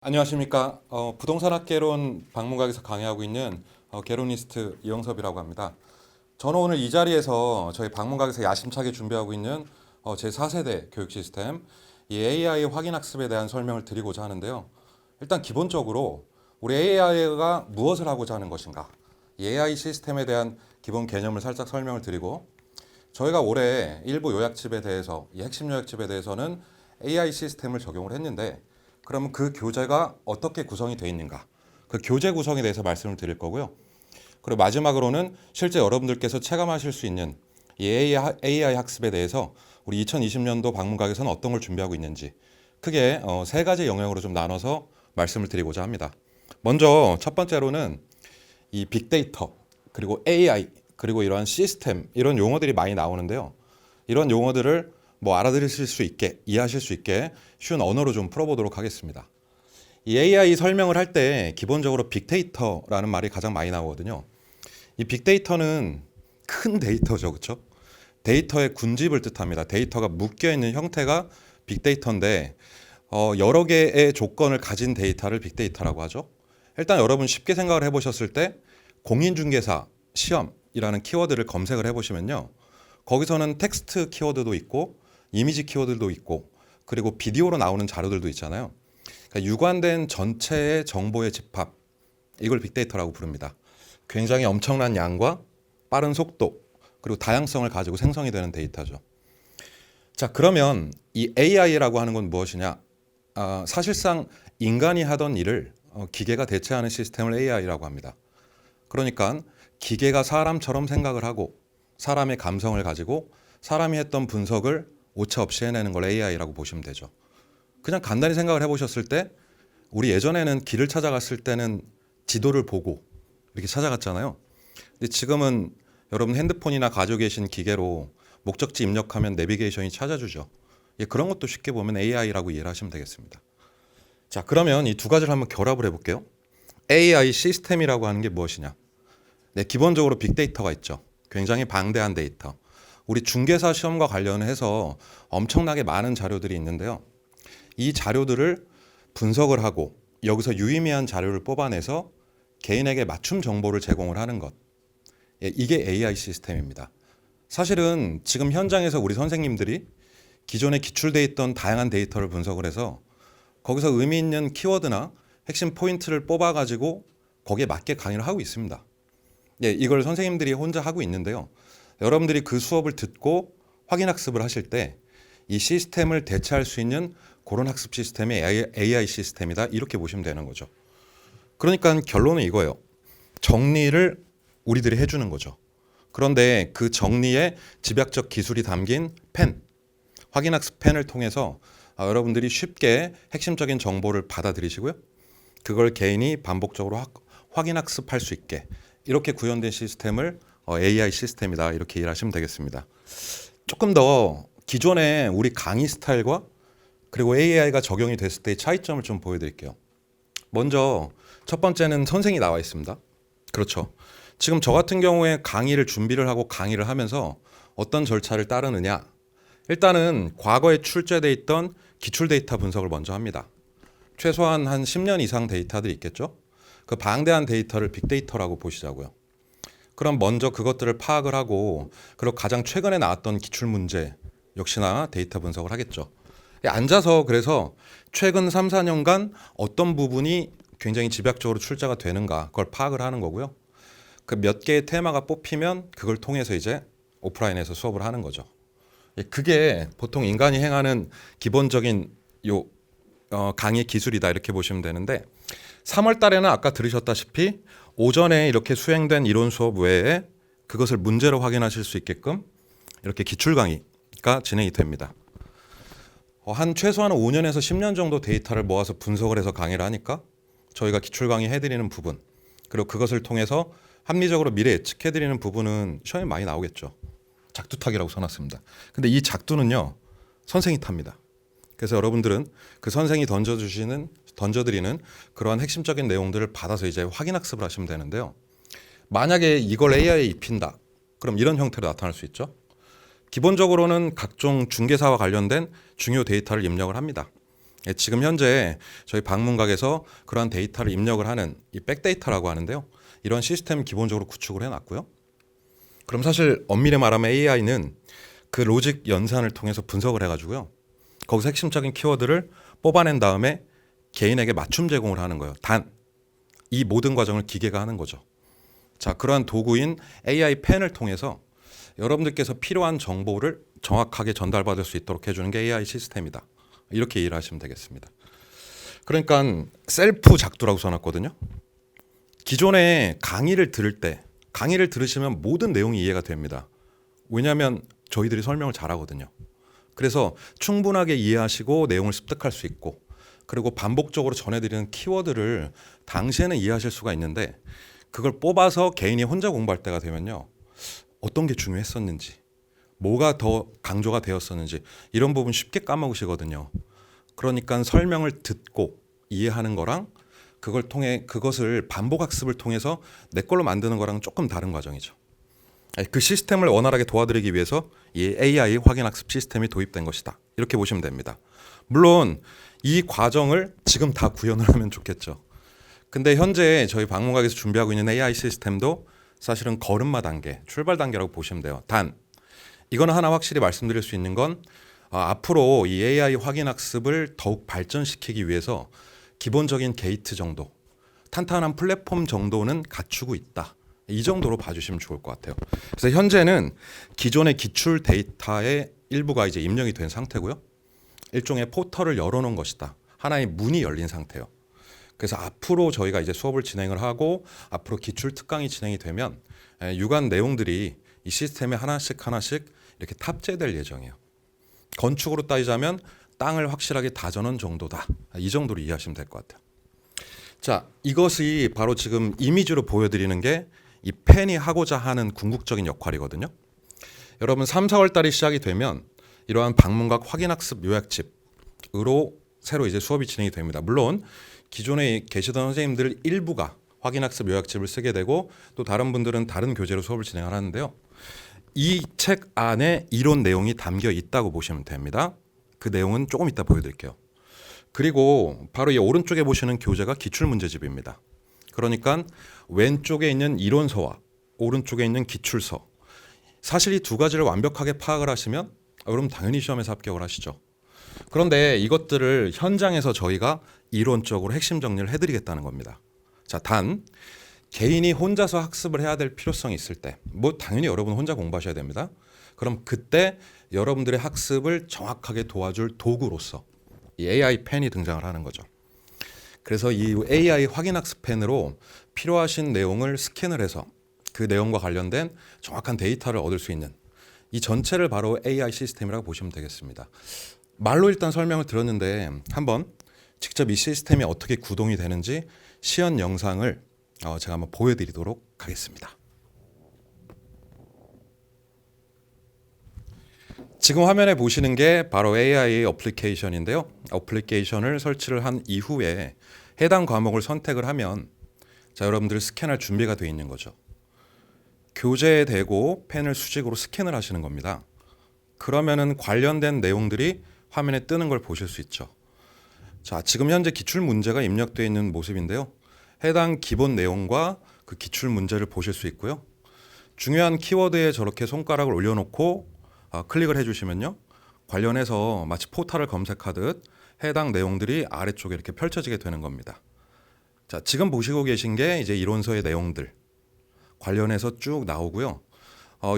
안녕하십니까. 부동산학개론 박물관에서 강의하고 있는 개론리스트 이영섭이라고 합니다. 저는 오늘 이 자리에서 저희 박물관에서 야심차게 준비하고 있는 제4세대 교육 시스템, 이 AI 확인학습에 대한 설명을 드리고자 하는데요. 일단 기본적으로 우리 AI가 무엇을 하고자 하는 것인가, 이 AI 시스템에 대한 기본 개념을 살짝 설명을 드리고, 저희가 올해 일부 요약집에 대해서, 이 핵심 요약집에 대해서는 AI 시스템을 적용을 했는데, 그러면 그 교재가 어떻게 구성이 되어 있는가, 그 교재 구성에 대해서 말씀을 드릴 거고요. 그리고 마지막으로는 실제 여러분들께서 체감하실 수 있는 이 AI 학습에 대해서 우리 2020년도 박물관에서는 어떤 걸 준비하고 있는지 크게 세 가지 영역으로 좀 나눠서 말씀을 드리고자 합니다. 먼저 첫 번째로는 이 빅데이터, 그리고 AI, 그리고 이러한 시스템, 이런 용어들이 많이 나오는데요. 이런 용어들을 알아들으실 수 있게, 이해하실 수 있게 쉬운 언어로 좀 풀어보도록 하겠습니다. 이 AI 설명을 할 때 기본적으로 빅데이터라는 말이 가장 많이 나오거든요. 이 빅데이터는 큰 데이터죠, 그렇죠? 데이터의 군집을 뜻합니다. 데이터가 묶여 있는 형태가 빅데이터인데 여러 개의 조건을 가진 데이터를 빅데이터라고 하죠. 일단 여러분 쉽게 생각을 해보셨을 때 공인중개사 시험이라는 키워드를 검색을 해보시면요, 거기서는 텍스트 키워드도 있고 이미지 키워드도 있고 그리고 비디오로 나오는 자료들도 있잖아요. 그러니까 유관된 전체의 정보의 집합, 이걸 빅데이터라고 부릅니다. 굉장히 엄청난 양과 빠른 속도, 그리고 다양성을 가지고 생성이 되는 데이터죠. 자, 그러면 이 AI라고 하는 건 무엇이냐? 사실상 인간이 하던 일을 기계가 대체하는 시스템을 AI라고 합니다. 그러니까 기계가 사람처럼 생각을 하고 사람의 감성을 가지고 사람이 했던 분석을 오차 없이 해내는 걸 AI라고 보시면 되죠. 그냥 간단히 생각을 해보셨을 때 우리 예전에는 길을 찾아갔을 때는 지도를 보고 이렇게 찾아갔잖아요. 근데 지금은 여러분 핸드폰이나 가지고 계신 기계로 목적지 입력하면 내비게이션이 찾아주죠. 그런 것도 쉽게 보면 AI라고 이해를 하시면 되겠습니다. 자, 그러면 이 두 가지를 한번 결합을 해볼게요. AI 시스템이라고 하는 게 무엇이냐? 네, 기본적으로 빅데이터가 있죠. 굉장히 방대한 데이터. 우리 중개사 시험과 관련해서 엄청나게 많은 자료들이 있는데요. 이 자료들을 분석을 하고 여기서 유의미한 자료를 뽑아내서 개인에게 맞춤 정보를 제공을 하는 것. 이게 AI 시스템입니다. 사실은 지금 현장에서 우리 선생님들이 기존에 기출돼 있던 다양한 데이터를 분석을 해서 거기서 의미 있는 키워드나 핵심 포인트를 뽑아가지고 거기에 맞게 강의를 하고 있습니다. 이걸 선생님들이 혼자 하고 있는데요. 여러분들이 그 수업을 듣고 확인학습을 하실 때 이 시스템을 대체할 수 있는 그런 학습 시스템이 AI 시스템이다, 이렇게 보시면 되는 거죠. 그러니까 결론은 이거예요. 정리를 우리들이 해주는 거죠. 그런데 그 정리에 집약적 기술이 담긴 펜, 확인학습 펜을 통해서 여러분들이 쉽게 핵심적인 정보를 받아들이시고요. 그걸 개인이 반복적으로 확인학습할 수 있게 이렇게 구현된 시스템을 AI 시스템이다, 이렇게 이해하시면 되겠습니다. 조금 더 기존의 우리 강의 스타일과 그리고 AI가 적용이 됐을 때의 차이점을 좀 보여드릴게요. 먼저 첫 번째는 선생이 나와 있습니다. 그렇죠. 지금 저 같은 경우에 강의를 준비를 하고 강의를 하면서 어떤 절차를 따르느냐? 일단은 과거에 출제돼 있던 기출 데이터 분석을 먼저 합니다. 최소한 한 10년 이상 데이터들이 있겠죠? 그 방대한 데이터를 빅데이터라고 보시자고요. 그럼 먼저 그것들을 파악을 하고, 그리고 가장 최근에 나왔던 기출 문제 역시나 데이터 분석을 하겠죠. 앉아서 그래서 최근 3, 4년간 어떤 부분이 굉장히 집약적으로 출제가 되는가, 그걸 파악을 하는 거고요. 그 몇 개의 테마가 뽑히면 그걸 통해서 이제 오프라인에서 수업을 하는 거죠. 그게 보통 인간이 행하는 기본적인 강의 기술이다, 이렇게 보시면 되는데, 3월 달에는 아까 들으셨다시피 오전에 이렇게 수행된 이론 수업 외에 그것을 문제로 확인하실 수 있게끔 이렇게 기출 강의가 진행이 됩니다. 한 최소한 5년에서 10년 정도 데이터를 모아서 분석을 해서 강의를 하니까 저희가 기출 강의 해드리는 부분, 그리고 그것을 통해서 합리적으로 미래 예측해드리는 부분은 시험에 많이 나오겠죠. 작두타기라고 써놨습니다. 근데 이 작두는요, 선생이 탑니다. 그래서 여러분들은 그 선생이 던져드리는 그러한 핵심적인 내용들을 받아서 이제 확인학습을 하시면 되는데요. 만약에 이걸 AI에 입힌다, 그럼 이런 형태로 나타날 수 있죠. 기본적으로는 각종 중개사와 관련된 중요 데이터를 입력을 합니다. 예, 지금 현재 저희 방문각에서 그러한 데이터를 입력을 하는 이 백데이터라고 하는데요. 이런 시스템 기본적으로 구축을 해놨고요. 그럼 사실 엄밀히 말하면 AI는 그 로직 연산을 통해서 분석을 해가지고요. 거기서 핵심적인 키워드를 뽑아낸 다음에 개인에게 맞춤 제공을 하는 거예요. 단 이 모든 과정을 기계가 하는 거죠. 자, 그러한 도구인 AI 펜을 통해서 여러분들께서 필요한 정보를 정확하게 전달받을 수 있도록 해주는 게 AI 시스템이다. 이렇게 이해를 하시면 되겠습니다. 그러니까 셀프 작두라고 써놨거든요. 기존에 강의를 들으시면 모든 내용이 이해가 됩니다. 왜냐하면 저희들이 설명을 잘하거든요. 그래서 충분하게 이해하시고 내용을 습득할 수 있고, 그리고 반복적으로 전해드리는 키워드를 당시에는 이해하실 수가 있는데, 그걸 뽑아서 개인이 혼자 공부할 때가 되면요, 어떤 게 중요했었는지, 뭐가 더 강조가 되었었는지 이런 부분 쉽게 까먹으시거든요. 그러니까 설명을 듣고 이해하는 거랑 그것을 반복 학습을 통해서 내 걸로 만드는 거랑 조금 다른 과정이죠. 그 시스템을 원활하게 도와드리기 위해서 이 AI 확인 학습 시스템이 도입된 것이다. 이렇게 보시면 됩니다. 물론 이 과정을 지금 다 구현을 하면 좋겠죠. 근데 현재 저희 방문각에서 준비하고 있는 AI 시스템도 사실은 걸음마 단계, 출발 단계라고 보시면 돼요. 단 이거는 하나 확실히 말씀드릴 수 있는 건 앞으로 이 AI 확인 학습을 더욱 발전시키기 위해서 기본적인 게이트 정도, 탄탄한 플랫폼 정도는 갖추고 있다. 이 정도로 봐주시면 좋을 것 같아요. 그래서 현재는 기존의 기출 데이터의 일부가 이제 입력이 된 상태고요. 일종의 포털을 열어놓은 것이다. 하나의 문이 열린 상태예요. 그래서 앞으로 저희가 이제 수업을 진행을 하고 앞으로 기출 특강이 진행이 되면 유관 내용들이 이 시스템에 하나씩 이렇게 탑재될 예정이에요. 건축으로 따지자면 땅을 확실하게 다져놓은 정도다. 이 정도로 이해하시면 될 것 같아요. 자, 이것이 바로 지금 이미지로 보여드리는 게 이 펜이 하고자 하는 궁극적인 역할이거든요. 여러분 3, 4월 달이 시작이 되면 이러한 방문각 확인학습 요약집으로 새로 이제 수업이 진행이 됩니다. 물론 기존에 계시던 선생님들 일부가 확인학습 요약집을 쓰게 되고 또 다른 분들은 다른 교재로 수업을 진행을 하는데요. 이 책 안에 이론 내용이 담겨 있다고 보시면 됩니다. 그 내용은 조금 이따 보여드릴게요. 그리고 바로 이 오른쪽에 보시는 교재가 기출문제집입니다. 그러니까 왼쪽에 있는 이론서와 오른쪽에 있는 기출서, 사실 이 두 가지를 완벽하게 파악을 하시면 여러분 당연히 시험에서 합격을 하시죠. 그런데 이것들을 현장에서 저희가 이론적으로 핵심 정리를 해드리겠다는 겁니다. 자, 단 개인이 혼자서 학습을 해야 될 필요성이 있을 때, 뭐 당연히 여러분 혼자 공부하셔야 됩니다. 그럼 그때 여러분들의 학습을 정확하게 도와줄 도구로서 이 AI 펜이 등장을 하는 거죠. 그래서 이 AI 확인 학습 펜으로 필요하신 내용을 스캔을 해서 그 내용과 관련된 정확한 데이터를 얻을 수 있는 이 전체를 바로 AI 시스템이라고 보시면 되겠습니다. 말로 일단 설명을 들었는데 한번 직접 이 시스템이 어떻게 구동이 되는지 시연 영상을 제가 한번 보여드리도록 하겠습니다. 지금 화면에 보시는 게 바로 AI 어플리케이션인데요. 어플리케이션을 설치를 한 이후에 해당 과목을 선택을 하면 자, 여러분들 스캔할 준비가 되어 있는 거죠. 교재에 대고 펜을 수직으로 스캔을 하시는 겁니다. 그러면은 관련된 내용들이 화면에 뜨는 걸 보실 수 있죠. 자, 지금 현재 기출 문제가 입력되어 있는 모습인데요. 해당 기본 내용과 그 기출 문제를 보실 수 있고요. 중요한 키워드에 저렇게 손가락을 올려놓고 클릭을 해주시면요. 관련해서 마치 포탈을 검색하듯 해당 내용들이 아래쪽에 이렇게 펼쳐지게 되는 겁니다. 자, 지금 보시고 계신 게 이제 이론서의 내용들 관련해서 쭉 나오고요.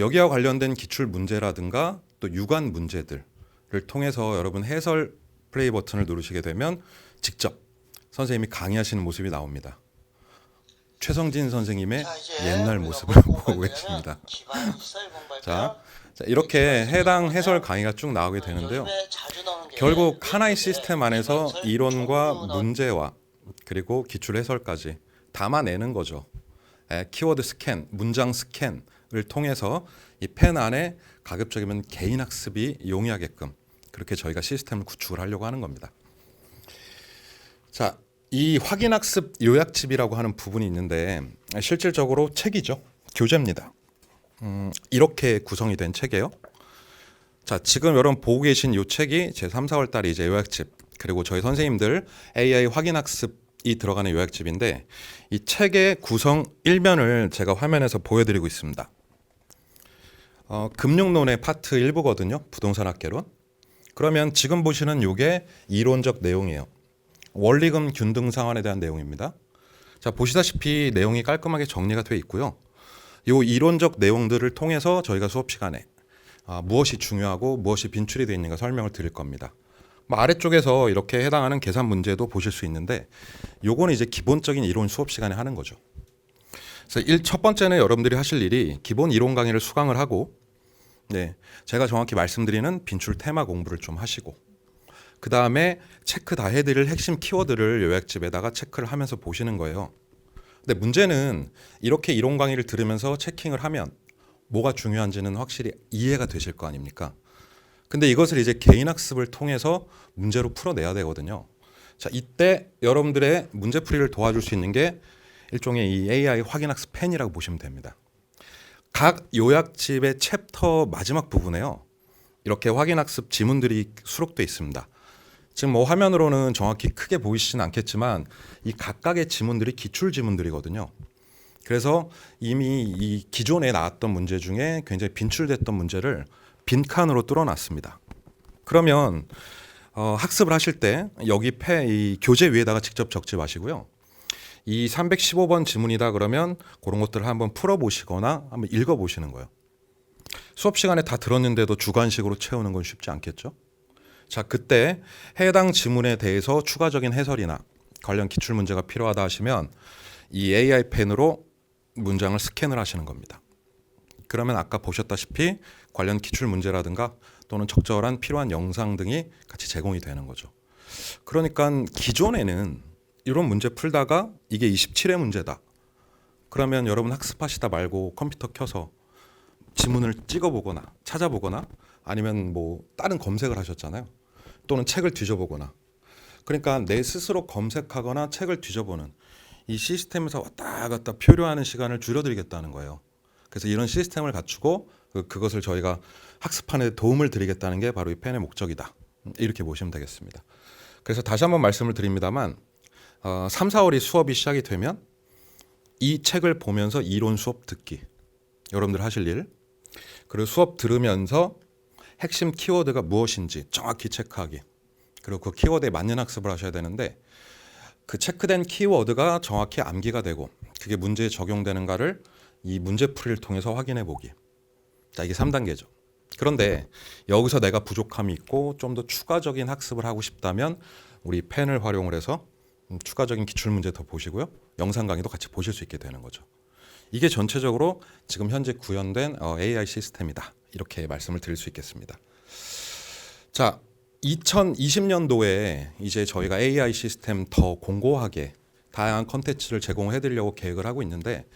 여기와 관련된 기출 문제라든가 또 유관 문제들을 통해서 여러분 해설 플레이 버튼을 누르시게 되면 직접 선생님이 강의하시는 모습이 나옵니다. 최성진 선생님의 옛날 모습을 보고 계십니다. 자, 이렇게 해당 해설 강의가 쭉 나오게 되는데요. 결국 하나의 시스템 안에서 이론과 문제와 그리고 기출 해설까지 담아내는 거죠. 키워드 스캔, 문장 스캔을 통해서 이 펜 안에 가급적이면 개인 학습이 용이하게끔 그렇게 저희가 시스템을 구축을 하려고 하는 겁니다. 자, 이 확인 학습 요약집이라고 하는 부분이 있는데 실질적으로 책이죠. 교재입니다. 이렇게 구성이 된 책이에요. 자, 지금 여러분 보고 계신 이 책이 제 3, 4월 달에 이제 요약집 그리고 저희 선생님들 AI 확인학습이 들어가는 요약집인데 이 책의 구성 1면을 제가 화면에서 보여드리고 있습니다. 금융론의 파트 1부거든요. 부동산학개론. 그러면 지금 보시는 이게 이론적 내용이에요. 원리금 균등 상환에 대한 내용입니다. 자, 보시다시피 내용이 깔끔하게 정리가 되어 있고요. 이 이론적 내용들을 통해서 저희가 수업 시간에 무엇이 중요하고 무엇이 빈출이 되어 있는가 설명을 드릴 겁니다. 아래쪽에서 이렇게 해당하는 계산 문제도 보실 수 있는데 요거는 이제 기본적인 이론 수업 시간에 하는 거죠. 그래서 첫 번째는 여러분들이 하실 일이 기본 이론 강의를 수강을 하고 제가 정확히 말씀드리는 빈출 테마 공부를 좀 하시고 그 다음에 체크 다 해드릴 핵심 키워드를 요약집에다가 체크를 하면서 보시는 거예요. 근데 문제는 이렇게 이론 강의를 들으면서 체킹을 하면 뭐가 중요한지는 확실히 이해가 되실 거 아닙니까? 근데 이것을 이제 개인 학습을 통해서 문제로 풀어내야 되거든요. 자, 이때 여러분들의 문제풀이를 도와줄 수 있는 게 일종의 이 AI 확인학습 펜이라고 보시면 됩니다. 각 요약집의 챕터 마지막 부분에요. 이렇게 확인학습 지문들이 수록되어 있습니다. 지금 뭐 화면으로는 정확히 크게 보이시진 않겠지만 이 각각의 지문들이 기출 지문들이거든요. 그래서 이미 이 기존에 나왔던 문제 중에 굉장히 빈출됐던 문제를 빈칸으로 뚫어놨습니다. 그러면 학습을 하실 때 여기 이 교재 위에다가 직접 적지 마시고요. 이 315번 지문이다 그러면 그런 것들을 한번 풀어보시거나 한번 읽어보시는 거예요. 수업 시간에 다 들었는데도 주관식으로 채우는 건 쉽지 않겠죠? 자, 그때 해당 지문에 대해서 추가적인 해설이나 관련 기출 문제가 필요하다 하시면 이 AI 펜으로 문장을 스캔을 하시는 겁니다. 그러면 아까 보셨다시피 관련 기출 문제라든가 또는 적절한 필요한 영상 등이 같이 제공이 되는 거죠. 그러니까 기존에는 이런 문제 풀다가 이게 27회 문제다. 그러면 여러분 학습하시다 말고 컴퓨터 켜서 지문을 찍어보거나 찾아보거나 아니면 뭐 다른 검색을 하셨잖아요. 또는 책을 뒤져보거나. 그러니까 내 스스로 검색하거나 책을 뒤져보는 이 시스템에서 왔다 갔다 표류하는 시간을 줄여드리겠다는 거예요. 그래서 이런 시스템을 갖추고 그것을 저희가 학습하는 데 도움을 드리겠다는 게 바로 이 펜의 목적이다. 이렇게 보시면 되겠습니다. 그래서 다시 한번 말씀을 드립니다만 3, 4월이 수업이 시작이 되면 이 책을 보면서 이론 수업 듣기 여러분들 하실 일 그리고 수업 들으면서 핵심 키워드가 무엇인지 정확히 체크하기 그리고 그 키워드에 맞는 학습을 하셔야 되는데 그 체크된 키워드가 정확히 암기가 되고 그게 문제에 적용되는가를 이 문제풀이를 통해서 확인해 보기. 자, 이게 3단계죠. 그런데 여기서 내가 부족함이 있고 좀 더 추가적인 학습을 하고 싶다면 우리 펜을 활용을 해서 추가적인 기출문제 더 보시고요. 영상 강의도 같이 보실 수 있게 되는 거죠. 이게 전체적으로 지금 현재 구현된 AI 시스템이다. 이렇게 말씀을 드릴 수 있겠습니다. 자, 2020년도에 이제 저희가 AI 시스템 더 공고하게 다양한 컨텐츠를 제공해 드리려고 계획을 하고 있는데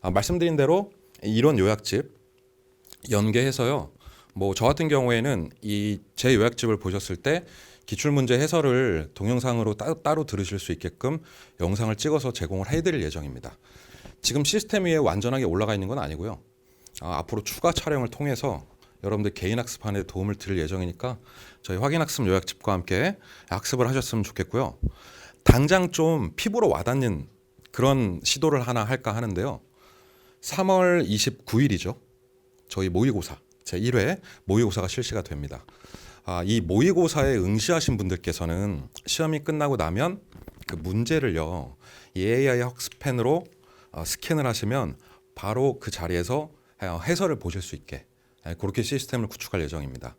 말씀드린 대로 이론 요약집 연계해서요. 뭐 저 같은 경우에는 이 제 요약집을 보셨을 때 기출문제 해설을 동영상으로 따로 들으실 수 있게끔 영상을 찍어서 제공을 해드릴 예정입니다. 지금 시스템 위에 완전하게 올라가 있는 건 아니고요. 앞으로 추가 촬영을 통해서 여러분들 개인 학습하는 데 도움을 드릴 예정이니까 저희 확인학습 요약집과 함께 학습을 하셨으면 좋겠고요. 당장 좀 피부로 와닿는 그런 시도를 하나 할까 하는데요. 3월 29일이죠. 저희 모의고사 제1회 모의고사가 실시가 됩니다. 이 모의고사에 응시하신 분들께서는 시험이 끝나고 나면 그 문제를요. 이 AI 학습펜으로 스캔을 하시면 바로 그 자리에서 해설을 보실 수 있게 그렇게 시스템을 구축할 예정입니다.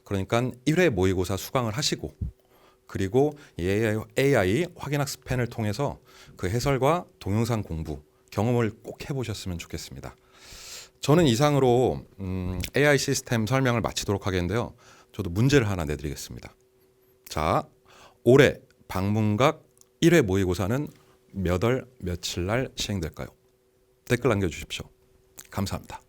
그러니까 1회 모의고사 수강을 하시고 그리고 AI 확인학습 펜을 통해서 그 해설과 동영상 공부 경험을 꼭 해보셨으면 좋겠습니다. 저는 이상으로 AI 시스템 설명을 마치도록 하겠는데요. 저도 문제를 하나 내드리겠습니다. 자, 올해 방문각 1회 모의고사는 몇 월 며칠 날 시행될까요? 댓글 남겨주십시오. 감사합니다.